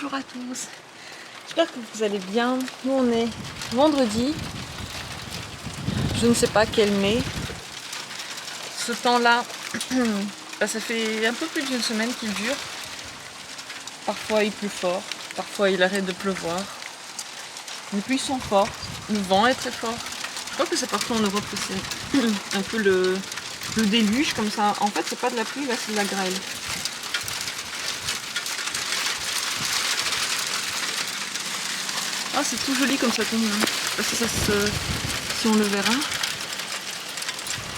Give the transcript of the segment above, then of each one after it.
bonjour à tous. J'espère que vous allez bien. Nous on est vendredi. Je ne sais pas quel mai. Ce temps-là, ça fait un peu plus d'une semaine qu'il dure. Parfois il pleut fort, parfois il arrête de pleuvoir. Les pluies sont fortes, le vent est très fort. Je crois que c'est partout en Europe que c'est un peu le déluge comme ça. En fait c'est pas de la pluie, là c'est de la grêle. Ah, c'est tout joli comme ça tombe. Hein. Parce que si on le verra,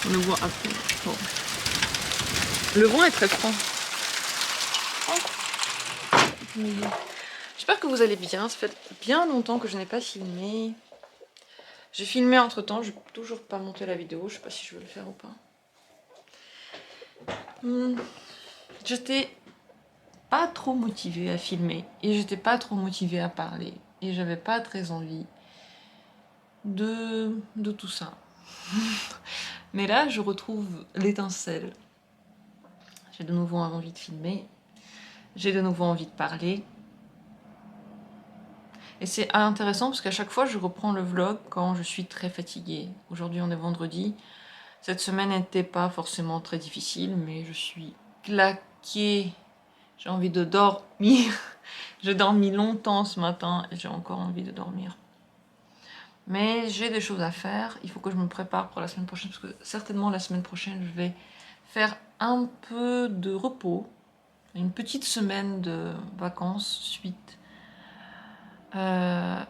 on le voit après. Bon. Le vent est très franc. Oh. J'espère que vous allez bien. Ça fait bien longtemps que je n'ai pas filmé. J'ai filmé entre temps, je n'ai toujours pas monté la vidéo. Je sais pas si je veux le faire ou pas. J'étais pas trop motivée à filmer et j'étais pas trop motivée à parler. Et j'avais pas très envie de tout ça. Mais là, je retrouve l'étincelle. J'ai de nouveau envie de filmer. J'ai de nouveau envie de parler. Et c'est intéressant parce qu'à chaque fois, je reprends le vlog quand je suis très fatiguée. Aujourd'hui, on est vendredi. Cette semaine n'était pas forcément très difficile, mais je suis claquée. J'ai envie de dormir. J'ai dormi longtemps ce matin et j'ai encore envie de dormir. Mais j'ai des choses à faire. Il faut que je me prépare pour la semaine prochaine parce que certainement la semaine prochaine, je vais faire un peu de repos. Une petite semaine de vacances suite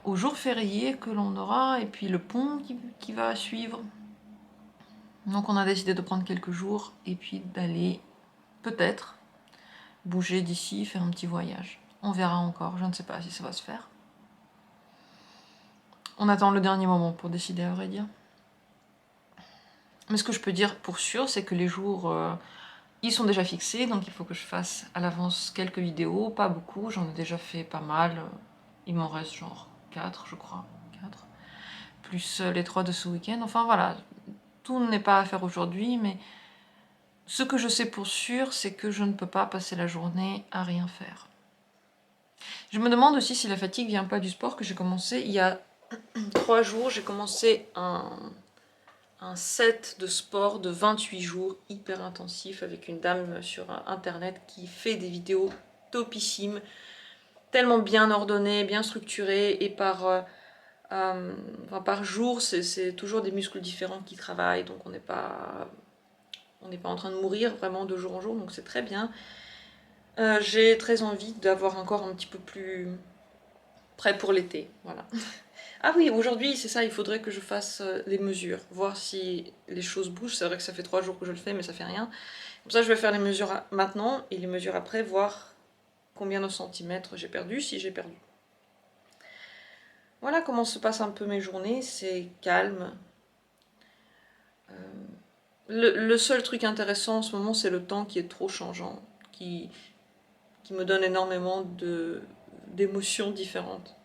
au jour férié que l'on aura et puis le pont qui va suivre. Donc on a décidé de prendre quelques jours et puis d'aller peut-être bouger d'ici, faire un petit voyage. On verra encore, je ne sais pas si ça va se faire. On attend le dernier moment pour décider, à vrai dire. Mais ce que je peux dire pour sûr, c'est que les jours, ils sont déjà fixés, donc il faut que je fasse à l'avance quelques vidéos, pas beaucoup, j'en ai déjà fait pas mal. Il m'en reste genre 4, je crois. 4. Plus les 3 de ce week-end. Enfin voilà, tout n'est pas à faire aujourd'hui, mais ce que je sais pour sûr, c'est que je ne peux pas passer la journée à rien faire. Je me demande aussi si la fatigue vient pas du sport que j'ai commencé il y a 3 jours. J'ai commencé un set de sport de 28 jours hyper intensif avec une dame sur internet qui fait des vidéos topissimes, tellement bien ordonnées, bien structurées et par jour, c'est toujours des muscles différents qui travaillent, donc on n'est pas en train de mourir vraiment de jour en jour, donc c'est très bien. J'ai très envie d'avoir un corps un petit peu plus prêt pour l'été, voilà. Ah oui, aujourd'hui, c'est ça, il faudrait que je fasse les mesures, voir si les choses bougent. C'est vrai que ça fait 3 jours que je le fais, mais ça fait rien. Comme ça, je vais faire les mesures maintenant et les mesures après, voir combien de centimètres j'ai perdu, si j'ai perdu. Voilà comment se passent un peu mes journées, c'est calme. Le seul truc intéressant en ce moment, c'est le temps qui est trop changeant, qui me donne énormément d'émotions différentes.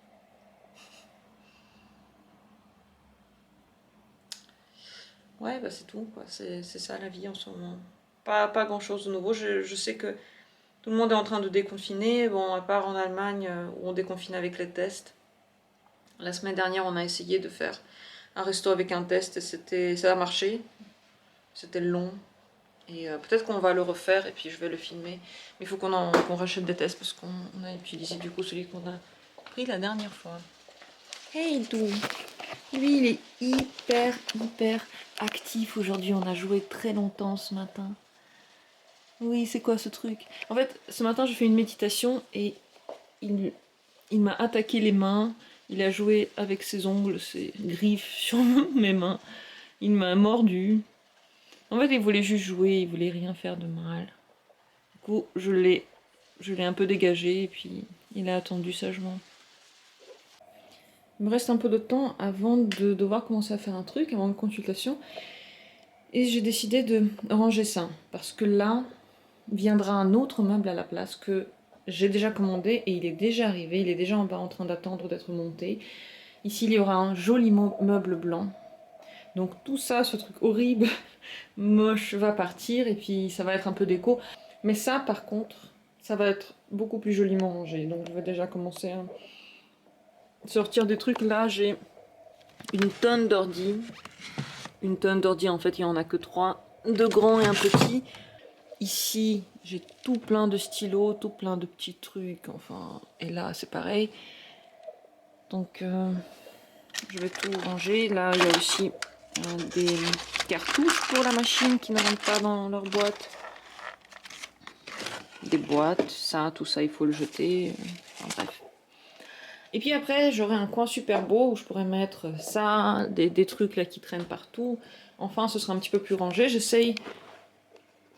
Ouais, bah c'est tout, quoi. C'est ça la vie en ce moment. Pas grand chose de nouveau. Je sais que tout le monde est en train de déconfiner. Bon, à part en Allemagne où on déconfine avec les tests. La semaine dernière, on a essayé de faire un resto avec un test et ça a marché. C'était long. Et peut-être qu'on va le refaire et puis je vais le filmer. Mais il faut qu'on rachète des tests parce qu'on a utilisé du coup celui qu'on a pris la dernière fois. Hey Dou, lui il est hyper actif aujourd'hui. On a joué très longtemps ce matin. Oui, c'est quoi ce truc? En fait, ce matin je fais une méditation et il m'a attaqué les mains. Il a joué avec ses ongles, ses griffes sur mes mains. Il m'a mordu. En fait, il voulait juste jouer, il voulait rien faire de mal. Du coup, je l'ai un peu dégagé et puis il a attendu sagement. Il me reste un peu de temps avant de devoir commencer à faire un truc, avant une consultation. Et j'ai décidé de ranger ça. Parce que là, viendra un autre meuble à la place que j'ai déjà commandé et il est déjà arrivé. Il est déjà en bas en train d'attendre d'être monté. Ici, il y aura un joli meuble blanc. Donc tout ça, ce truc horrible, moche, va partir et puis ça va être un peu déco. Mais ça, par contre, ça va être beaucoup plus joliment rangé. Donc je vais déjà commencer à sortir des trucs. Là, j'ai une tonne d'ordi. Une tonne d'ordi, en fait, il n'y en a que 3. 2 grands et un petit. Ici, j'ai tout plein de stylos, tout plein de petits trucs. Enfin, et là, c'est pareil. Donc, je vais tout ranger. Là, il y a aussi des cartouches pour la machine qui ne rentrent pas dans leur boîte. Des boîtes, ça, tout ça, il faut le jeter. Enfin, bref. Et puis après, j'aurai un coin super beau où je pourrais mettre ça, des trucs là qui traînent partout. Enfin, ce sera un petit peu plus rangé. J'essaye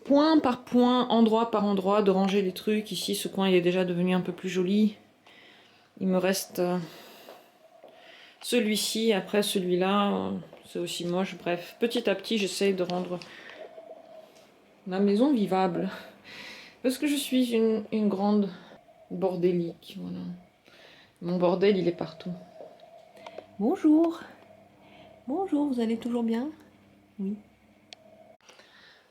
point par point, endroit par endroit, de ranger les trucs. Ici, ce coin, il est déjà devenu un peu plus joli. Il me reste celui-ci. Après, celui-là, c'est aussi moche. Bref, petit à petit, j'essaye de rendre ma maison vivable. Parce que je suis une grande bordélique, voilà. Mon bordel, il est partout. Bonjour. Bonjour, vous allez toujours bien? Oui.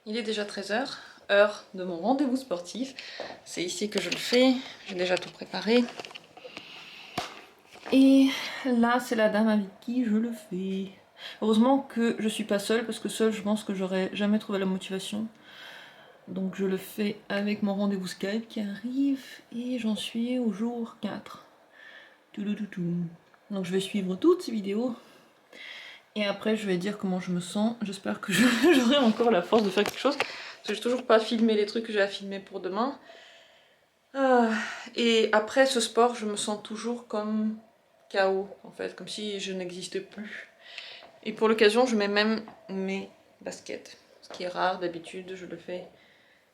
Il est déjà 13h, heure de mon rendez-vous sportif. C'est ici que je le fais. J'ai déjà tout préparé. Et là, c'est la dame avec qui je le fais. Heureusement que je suis pas seule, parce que seule, je pense que j'aurais jamais trouvé la motivation. Donc je le fais avec mon rendez-vous Skype qui arrive. Et j'en suis au jour 4. Donc je vais suivre toutes ces vidéos. Et après je vais dire comment je me sens. J'espère que j'aurai encore la force de faire quelque chose. Parce que j'ai toujours pas filmé les trucs que j'ai à filmer pour demain. Et après ce sport, je me sens toujours comme KO en fait. Comme si je n'existais plus. Et pour l'occasion, je mets même mes baskets. Ce qui est rare, d'habitude je le fais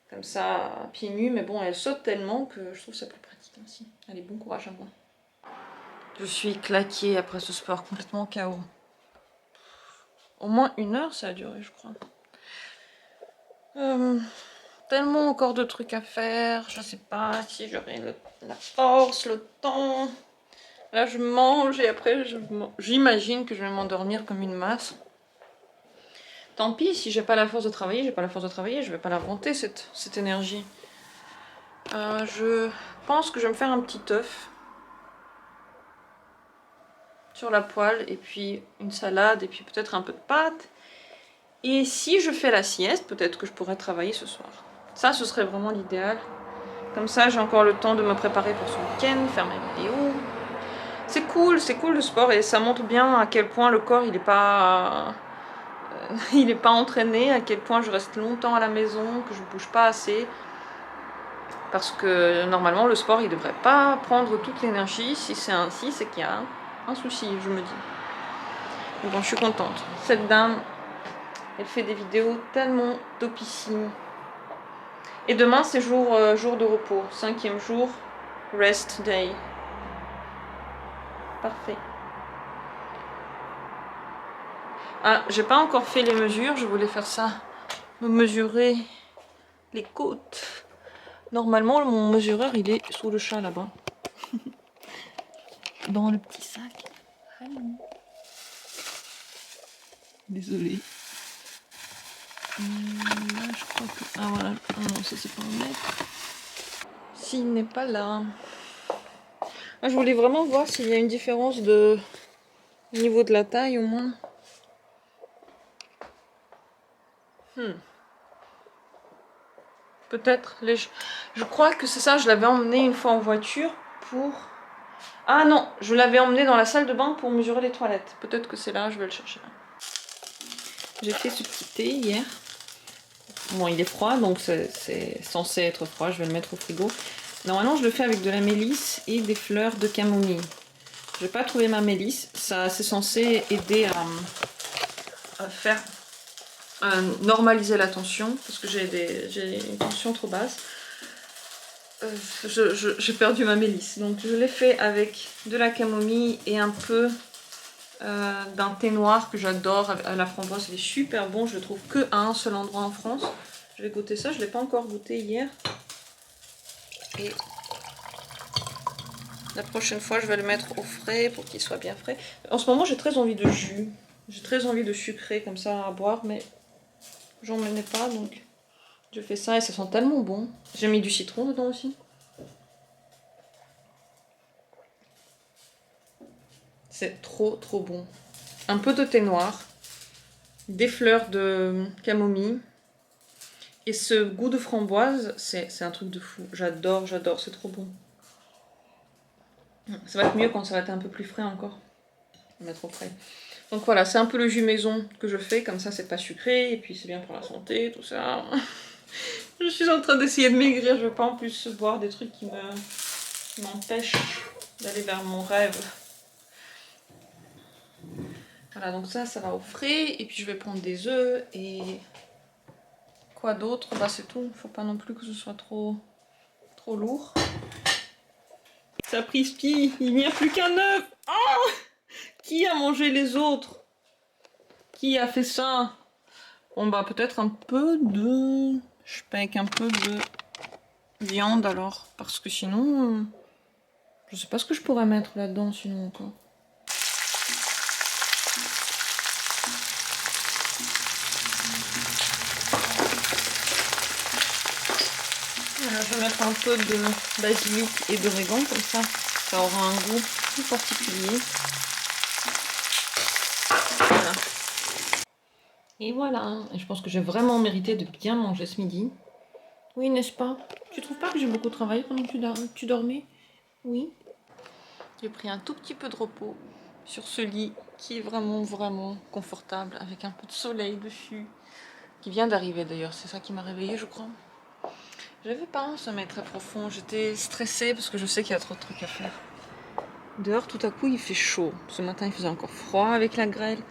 comme ça à pieds nus. Mais bon, elle saute tellement que je trouve ça plus pratique ainsi. Allez, bon courage à moi. Je suis claquée après ce sport, complètement KO. Au moins 1 heure ça a duré, je crois. Tellement encore de trucs à faire. Je sais pas si j'aurai la force, le temps. Là je mange et après j'imagine que je vais m'endormir comme une masse. Tant pis, si j'ai pas la force de travailler, j'ai pas la force de travailler. Je vais pas la monter cette énergie. Je pense que je vais me faire un petit œuf sur la poêle et puis une salade et puis peut-être un peu de pâtes. Et si je fais la sieste, peut-être que je pourrais travailler ce soir. Ça, ce serait vraiment l'idéal. Comme ça, j'ai encore le temps de me préparer pour ce week-end, faire mes vidéos. C'est cool le sport et ça montre bien à quel point le corps il est pas entraîné, à quel point je reste longtemps à la maison, que je bouge pas assez. Parce que normalement, le sport il devrait pas prendre toute l'énergie. Si c'est ainsi, c'est qu'il y a un souci, je me dis. Mais bon, je suis contente. Cette dame, elle fait des vidéos tellement topissimes. Et demain, c'est jour de repos. 5e jour, rest day. Parfait. Ah, j'ai pas encore fait les mesures. Je voulais faire ça. Me mesurer les côtes. Normalement, mon mesureur, il est sous le chat là-bas. Dans le petit sac. Allô. Désolée. Là, je crois que... Ah voilà. Ah non, ça c'est pas un mètre. S'il n'est pas là. Ah, je voulais vraiment voir s'il y a une différence de... au niveau de la taille au moins. Peut-être. Je crois que c'est ça, je l'avais emmené une fois en voiture pour... Ah non, je l'avais emmené dans la salle de bain pour mesurer les toilettes. Peut-être que c'est là, je vais le chercher. J'ai fait ce petit thé hier. Bon, il est froid, donc c'est censé être froid. Je vais le mettre au frigo. Normalement, je le fais avec de la mélisse et des fleurs de camomille. Je n'ai pas trouvé ma mélisse. Ça, c'est censé aider à faire... normaliser la tension. Parce que j'ai une tension trop basse. J'ai perdu ma mélisse. Donc, je l'ai fait avec de la camomille et un peu... d'un thé noir que j'adore à la framboise, il est super bon, je le trouve que à un seul endroit en France. Je vais goûter ça, je ne l'ai pas encore goûté hier. Et la prochaine fois, je vais le mettre au frais pour qu'il soit bien frais. En ce moment, j'ai très envie de jus. J'ai très envie de sucré comme ça à boire, mais j'en menais pas, donc je fais ça et ça sent tellement bon. J'ai mis du citron dedans aussi. C'est trop bon. Un peu de thé noir, des fleurs de camomille et ce goût de framboise, c'est un truc de fou. J'adore, c'est trop bon. Ça va être mieux quand ça va être un peu plus frais encore. On est trop frais. Donc voilà, c'est un peu le jus maison que je fais, comme ça c'est pas sucré, et puis c'est bien pour la santé, tout ça. Je suis en train d'essayer de maigrir, je veux pas en plus boire des trucs qui m'empêchent d'aller vers mon rêve. Voilà, donc ça va au frais, et puis je vais prendre des œufs, et quoi d'autre? Bah c'est tout, faut pas non plus que ce soit trop lourd. Ça Sapristi, il n'y a plus qu'un œuf. Oh, qui a mangé les autres? Qui a fait ça? Bon bah peut-être un peu de... Je pèque un peu de viande alors, parce que sinon... Je sais pas ce que je pourrais mettre là-dedans sinon encore. Voilà, je vais mettre un peu de basilic et d'origan, comme ça aura un goût plus particulier. Voilà. Et voilà, et je pense que j'ai vraiment mérité de bien manger ce midi. Oui, n'est-ce pas? Tu trouves pas que j'ai beaucoup travaillé pendant que tu dormais? Oui. J'ai pris un tout petit peu de repos sur ce lit qui est vraiment confortable, avec un peu de soleil dessus, qui vient d'arriver d'ailleurs, c'est ça qui m'a réveillée je crois. J'avais pas un sommeil très profond, j'étais stressée parce que je sais qu'il y a trop de trucs à faire. Dehors tout à coup il fait chaud, ce matin il faisait encore froid avec la grêle,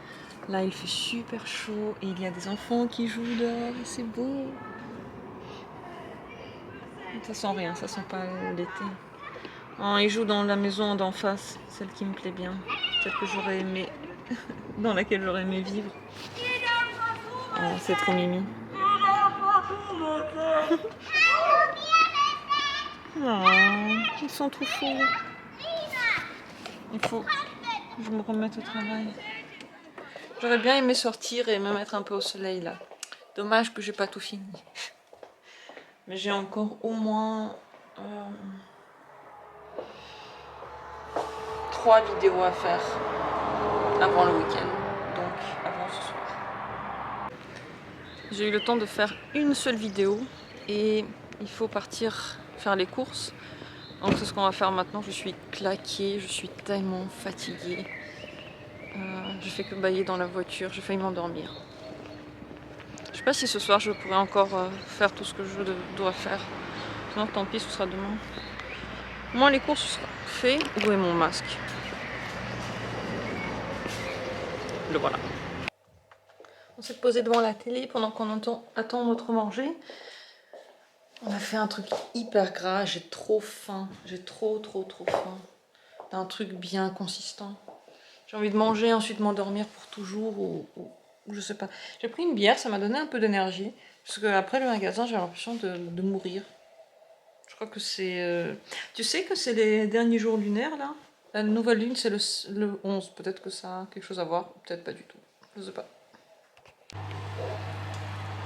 là il fait super chaud et il y a des enfants qui jouent dehors et c'est beau. Ça sent rien, ça sent pas l'été. Oh, ils jouent dans la maison d'en face, celle qui me plaît bien, celle que j'aurais aimé, dans laquelle j'aurais aimé vivre. Oh, c'est trop mimi. Oh, ils sont tout chauds. Il faut que je me remette au travail. J'aurais bien aimé sortir et me mettre un peu au soleil là. Dommage que j'ai pas tout fini. Mais j'ai encore au moins 3 vidéos à faire avant le week-end. Donc avant ce soir. J'ai eu le temps de faire une seule vidéo et il faut partir faire les courses. Donc c'est ce qu'on va faire maintenant. Je suis claquée, je suis tellement fatiguée. Je fais que bâiller dans la voiture, j'ai failli m'endormir. Je sais pas si ce soir je pourrais encore faire tout ce que je dois faire. Sinon tant pis, ce sera demain. Moi les courses seront fait. Où est mon masque? Le voilà. On s'est posé devant la télé pendant qu'on attend notre manger. On a fait un truc hyper gras, j'ai trop faim. J'ai trop faim. Un truc bien consistant. J'ai envie de manger, ensuite m'endormir pour toujours ou je sais pas. J'ai pris une bière, ça m'a donné un peu d'énergie. Parce que après le magasin, j'ai l'impression de mourir. Je crois que c'est... Tu sais que c'est les derniers jours lunaires là? La nouvelle lune c'est le 11. Peut-être que ça a quelque chose à voir. Peut-être pas du tout. Je sais pas.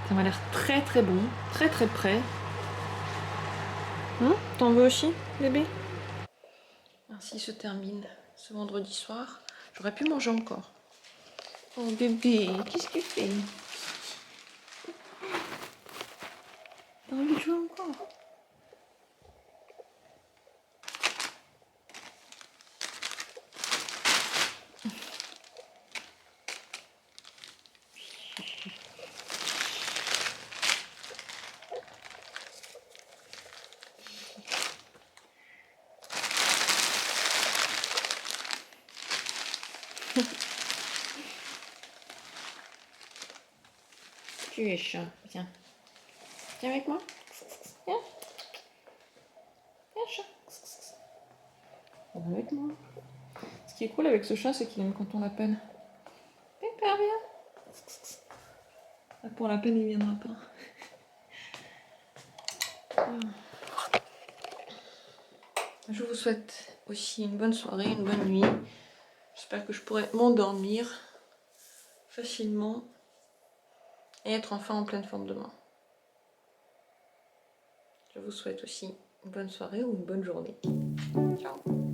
Ça m'a l'air très bon. Très prêt. T'en veux aussi, bébé? Ainsi se termine ce vendredi soir. J'aurais pu manger encore. Oh bébé, qu'est-ce que tu fais? T'as envie de jouer encore? Tu es chat, viens. Viens avec moi. Viens. Viens chat. Viens avec moi. Ce qui est cool avec ce chat, c'est qu'il aime quand on l'appelle. Pépère, viens. Ah, pour la peine, il viendra pas. Je vous souhaite aussi une bonne soirée, une bonne nuit. J'espère que je pourrai m'endormir facilement et être enfin en pleine forme demain. Je vous souhaite aussi une bonne soirée ou une bonne journée. Ciao.